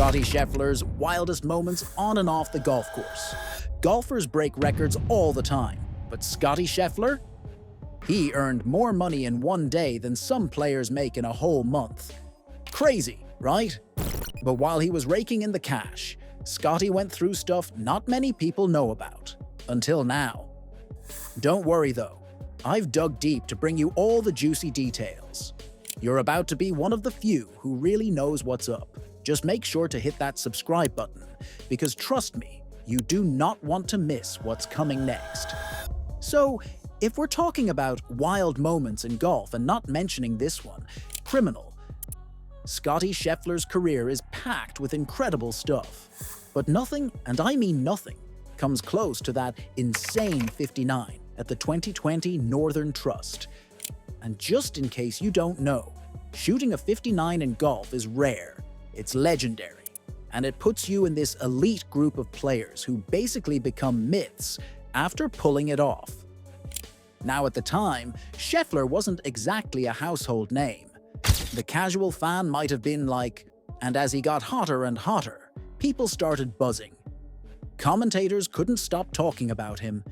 Scottie Scheffler's wildest moments on and off the golf course. Golfers break records all the time, but Scottie Scheffler? He earned more money in one day than some players make in a whole month. Crazy, right? But while he was raking in the cash, Scottie went through stuff not many people know about. Until now. Don't worry though, I've dug deep to bring you all the juicy details. You're about to be one of the few who really knows what's up. Just make sure to hit that subscribe button, because trust me, you do not want to miss what's coming next. So, if we're talking about wild moments in golf and not mentioning this one, criminal, Scottie Scheffler's career is packed with incredible stuff. But nothing, and I mean nothing, comes close to that insane 59 at the 2020 Northern Trust. And just in case you don't know, shooting a 59 in golf is rare. It's legendary, and it puts you in this elite group of players who basically become myths after pulling it off. Now at the time, Scheffler wasn't exactly a household name. The casual fan might have been like, and as he got hotter and hotter, people started buzzing. Commentators couldn't stop talking about him.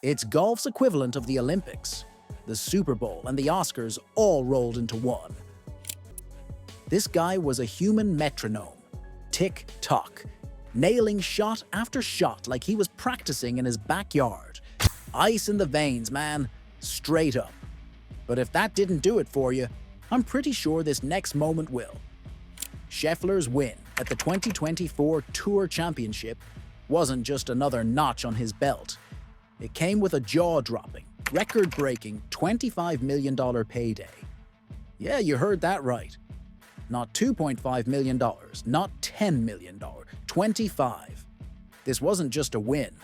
It's golf's equivalent of the Olympics. The Super Bowl and the Oscars all rolled into one. This guy was a human metronome, tick-tock, nailing shot after shot like he was practicing in his backyard. Ice in the veins, man, straight up. But if that didn't do it for you, I'm pretty sure this next moment will. Scheffler's win at the 2024 Tour Championship wasn't just another notch on his belt. It came with a jaw-dropping, record-breaking $25 million payday. Yeah, you heard that right. Not $2.5 million, not $10 million, 25. This wasn't just a win.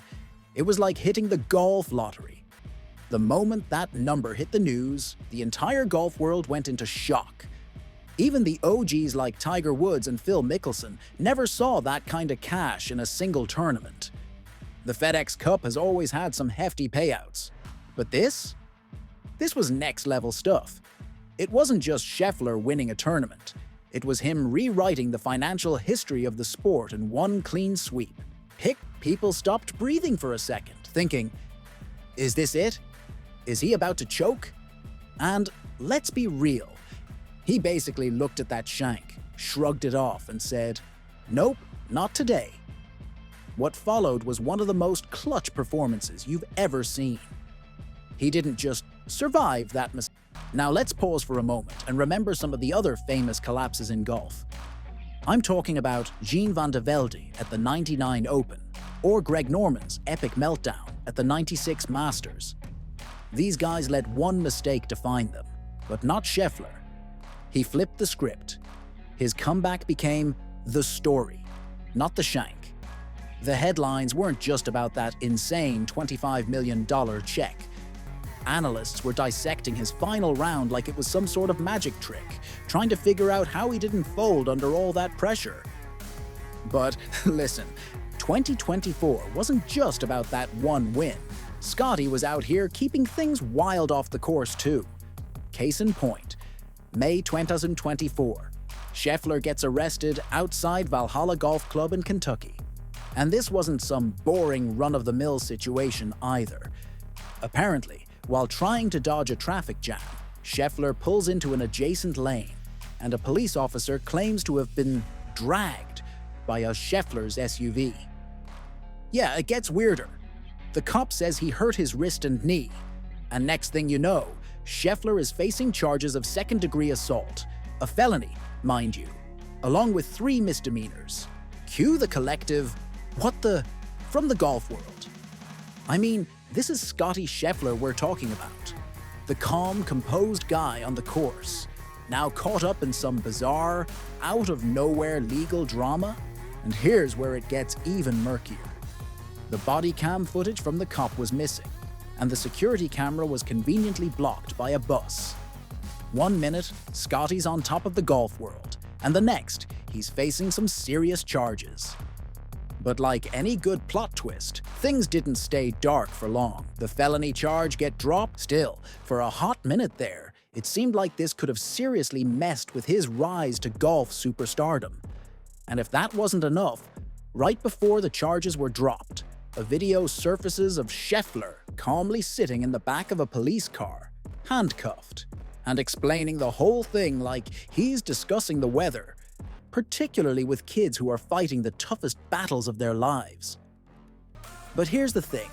It was like hitting the golf lottery. The moment that number hit the news, the entire golf world went into shock. Even the OGs like Tiger Woods and Phil Mickelson never saw that kind of cash in a single tournament. The FedEx Cup has always had some hefty payouts. But this was next-level stuff. It wasn't just Scheffler winning a tournament. It was him rewriting the financial history of the sport in one clean sweep. People stopped breathing for a second, thinking, is this it? Is he about to choke? And let's be real. He basically looked at that shank, shrugged it off, and said, nope, not today. What followed was one of the most clutch performances you've ever seen. He didn't just survive that mistake. Now let's pause for a moment and remember some of the other famous collapses in golf. I'm talking about Jean Van de Velde at the 99 Open, or Greg Norman's epic meltdown at the 96 Masters. These guys let one mistake define them, but not Scheffler. He flipped the script. His comeback became the story, not the shank. The headlines weren't just about that insane $25 million check. Analysts were dissecting his final round like it was some sort of magic trick, trying to figure out how he didn't fold under all that pressure. But listen, 2024 wasn't just about that one win. Scottie was out here keeping things wild off the course too. Case in point, May 2024, Scheffler gets arrested outside Valhalla Golf Club in Kentucky. And this wasn't some boring run-of-the-mill situation either. Apparently, while trying to dodge a traffic jam, Scheffler pulls into an adjacent lane, and a police officer claims to have been dragged by a Scheffler's SUV. Yeah, it gets weirder. The cop says he hurt his wrist and knee, and next thing you know, Scheffler is facing charges of second-degree assault, a felony, mind you, along with 3 misdemeanors. Cue the collective, what the, from the golf world. I mean, this is Scottie Scheffler we're talking about. The calm, composed guy on the course, now caught up in some bizarre, out-of-nowhere legal drama. And here's where it gets even murkier. The body cam footage from the cop was missing, and the security camera was conveniently blocked by a bus. 1 minute, Scottie's on top of the golf world, and the next, he's facing some serious charges. But like any good plot twist, things didn't stay dark for long. The felony charge get dropped. Still, for a hot minute there, it seemed like this could have seriously messed with his rise to golf superstardom. And if that wasn't enough, right before the charges were dropped, a video surfaces of Scheffler calmly sitting in the back of a police car, handcuffed, and explaining the whole thing like he's discussing the weather, particularly with kids who are fighting the toughest battles of their lives. But here's the thing.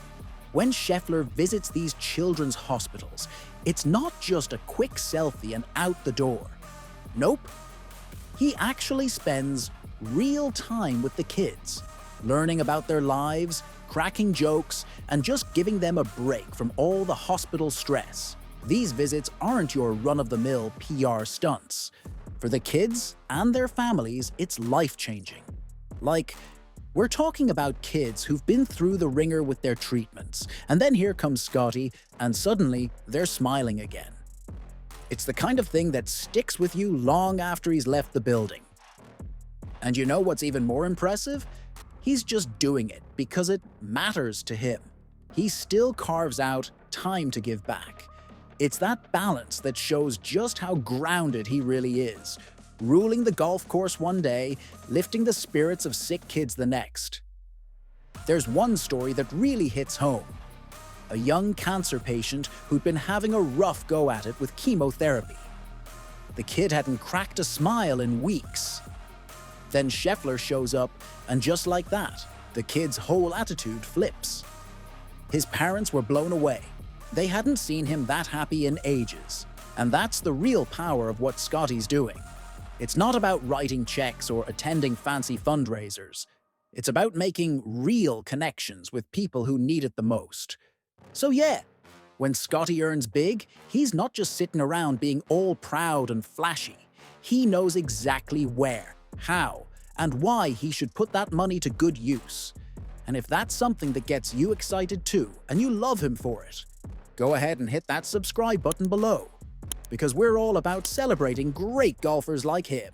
When Scheffler visits these children's hospitals, it's not just a quick selfie and out the door. Nope. He actually spends real time with the kids, learning about their lives, cracking jokes, and just giving them a break from all the hospital stress. These visits aren't your run-of-the-mill PR stunts. For the kids and their families, it's life-changing. Like, we're talking about kids who've been through the ringer with their treatments, and then here comes Scottie, and suddenly they're smiling again. It's the kind of thing that sticks with you long after he's left the building. And you know what's even more impressive? He's just doing it because it matters to him. He still carves out time to give back. It's that balance that shows just how grounded he really is, ruling the golf course one day, lifting the spirits of sick kids the next. There's one story that really hits home. A young cancer patient who'd been having a rough go at it with chemotherapy. The kid hadn't cracked a smile in weeks. Then Scheffler shows up, and just like that, the kid's whole attitude flips. His parents were blown away. They hadn't seen him that happy in ages. And that's the real power of what Scottie's doing. It's not about writing checks or attending fancy fundraisers. It's about making real connections with people who need it the most. So yeah, when Scottie earns big, he's not just sitting around being all proud and flashy. He knows exactly where, how, and why he should put that money to good use. And if that's something that gets you excited too, and you love him for it, go ahead and hit that subscribe button below, because we're all about celebrating great golfers like him.